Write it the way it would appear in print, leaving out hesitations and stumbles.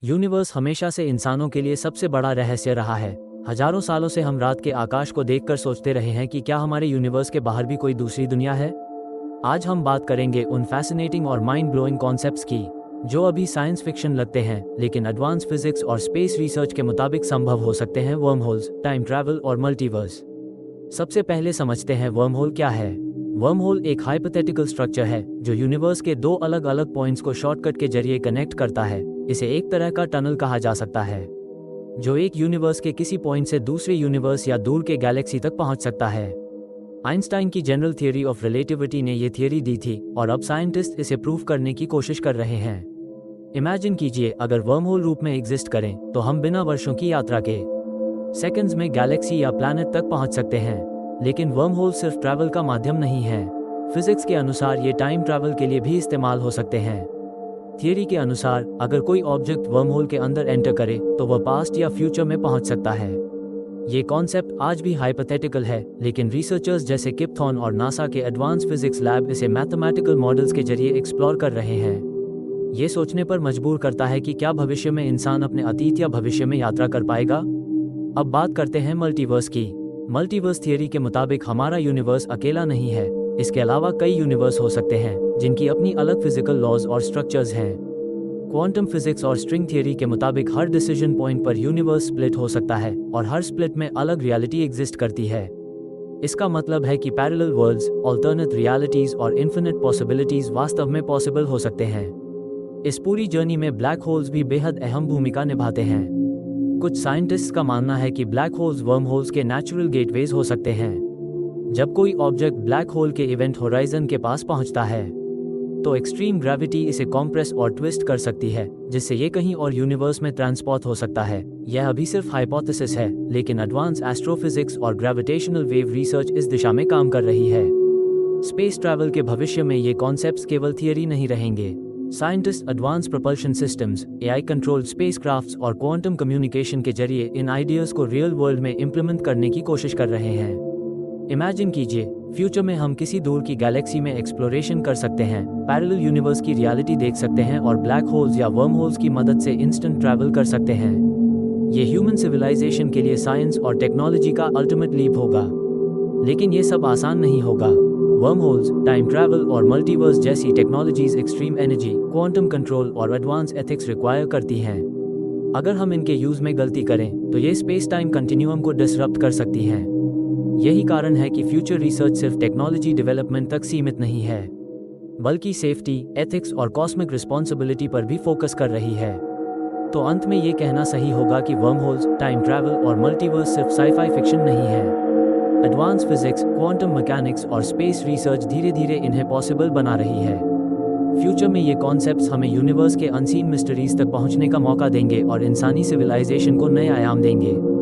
Universe हमेशा से इंसानों के लिए सबसे बड़ा रहस्य रहा है। हजारों सालों से हम रात के आकाश को देखकर सोचते रहे हैं कि क्या हमारे यूनिवर्स के बाहर भी कोई दूसरी दुनिया है। आज हम बात करेंगे उन फैसिनेटिंग और माइंड ब्लोइंग कॉन्सेप्ट्स की जो अभी साइंस फिक्शन लगते हैं लेकिन एडवांस फिजिक्स और स्पेस रिसर्च के मुताबिक संभव हो सकते हैं। वर्महोल्स, टाइम ट्रैवल और मल्टीवर्स। सबसे पहले समझते हैं वर्महोल क्या है। वर्महोल एक हाइपोथेटिकल स्ट्रक्चर है जो यूनिवर्स के दो अलग अलग पॉइंट्स को शॉर्टकट के जरिए कनेक्ट करता है। इसे एक तरह का टनल कहा जा सकता है जो एक यूनिवर्स के किसी पॉइंट से दूसरे यूनिवर्स या दूर के गैलेक्सी तक पहुंच सकता है। आइंस्टाइन की जनरल थियरी ऑफ रिलेटिविटी ने यह थियरी दी थी और अब साइंटिस्ट इसे प्रूव करने की कोशिश कर रहे हैं। इमेजिन कीजिए अगर वर्महोल रूप में एग्जिस्ट करें तो हम बिना वर्षों की यात्रा के सेकंड्स में गैलेक्सी या प्लैनेट तक पहुंच सकते हैं। लेकिन वर्महोल सिर्फ ट्रैवल का माध्यम नहीं है। फिजिक्स के अनुसार ये टाइम ट्रैवल के लिए भी इस्तेमाल हो सकते हैं। थियरी के अनुसार अगर कोई ऑब्जेक्ट वर्महोल के अंदर एंटर करे तो वह पास्ट या फ्यूचर में पहुंच सकता है। ये कॉन्सेप्ट आज भी हाइपोथेटिकल है लेकिन रिसर्चर्स जैसे किप थॉर्न और नासा के एडवांस फिजिक्स लैब इसे मैथमेटिकल मॉडल्स के जरिए एक्सप्लोर कर रहे हैं। ये सोचने पर मजबूर करता है कि क्या भविष्य में इंसान अपने अतीत या भविष्य में यात्रा कर पाएगा। अब बात करते हैं मल्टीवर्स की। मल्टीवर्स थियरी के मुताबिक हमारा यूनिवर्स अकेला नहीं है। इसके अलावा कई यूनिवर्स हो सकते हैं जिनकी अपनी अलग फिजिकल लॉज और स्ट्रक्चर्स हैं। क्वांटम फिजिक्स और स्ट्रिंग थियरी के मुताबिक हर डिसीजन पॉइंट पर यूनिवर्स स्प्लिट हो सकता है और हर स्प्लिट में अलग रियलिटी एग्जिस्ट करती है। इसका मतलब है कि पैरेलल वर्ल्ड्स, अल्टरनेट रियलिटीज और इन्फिनिट पॉसिबिलिटीज वास्तव में पॉसिबल हो सकते हैं। इस पूरी जर्नी में ब्लैक होल्स भी बेहद अहम भूमिका निभाते हैं। कुछ साइंटिस्ट्स का मानना है कि ब्लैक होल्स वर्महोल्स के नेचुरल गेटवेज हो सकते हैं। जब कोई ऑब्जेक्ट ब्लैक होल के इवेंट होराइजन के पास पहुंचता है तो एक्सट्रीम ग्रेविटी इसे कॉम्प्रेस और ट्विस्ट कर सकती है जिससे ये कहीं और यूनिवर्स में ट्रांसपोर्ट हो सकता है। यह अभी सिर्फ हाइपोथेसिस है लेकिन एडवांस एस्ट्रोफिजिक्स और ग्रेविटेशनल वेव रिसर्च इस दिशा में काम कर रही है। स्पेस ट्रैवल के भविष्य में ये कॉन्सेप्ट्स केवल थियरी नहीं रहेंगे। Scientist advance propulsion systems, AI controlled spacecrafts और क्वांटम कम्युनिकेशन के जरिए इन आइडियाज को रियल वर्ल्ड में इम्प्लीमेंट करने की कोशिश कर रहे हैं। इमेजिन कीजिए फ्यूचर में हम किसी दूर की गैलेक्सी में एक्सप्लोरेशन कर सकते हैं, पैरेलल यूनिवर्स की रियलिटी देख सकते हैं और ब्लैक होल्स या वर्म होल्स की मदद से इंस्टेंट ट्रैवल कर सकते हैं। ये ह्यूमन सिविलाइजेशन के लिए साइंस और टेक्नोलॉजी का अल्टीमेट लीप होगा। लेकिन ये सब आसान नहीं होगा। वर्म होल्स, टाइम ट्रैवल और मल्टीवर्स जैसी technologies extreme energy, quantum control और एडवांस एथिक्स रिक्वायर करती हैं। अगर हम इनके यूज में गलती करें तो ये स्पेस टाइम कंटिन्यूअम को डिसरप्ट कर सकती हैं। यही कारण है कि फ्यूचर रिसर्च सिर्फ टेक्नोलॉजी डेवलपमेंट तक सीमित नहीं है बल्कि सेफ्टी, एथिक्स और कॉस्मिक रिस्पॉन्सिबिलिटी पर भी फोकस कर रही है। तो अंत में ये कहना सही होगा कि वर्महोल्स, टाइम ट्रैवल और मल्टीवर्स सिर्फ साइफाई फिक्शन नहीं है। एडवांस फिजिक्स, क्वांटम मैकेनिक्स और स्पेस रिसर्च धीरे धीरे इन्हें पॉसिबल बना रही है। फ्यूचर में ये कॉन्सेप्ट्स हमें यूनिवर्स के अनसीन मिस्टरीज तक पहुंचने का मौका देंगे और इंसानी सिविलाइजेशन को नए आयाम देंगे।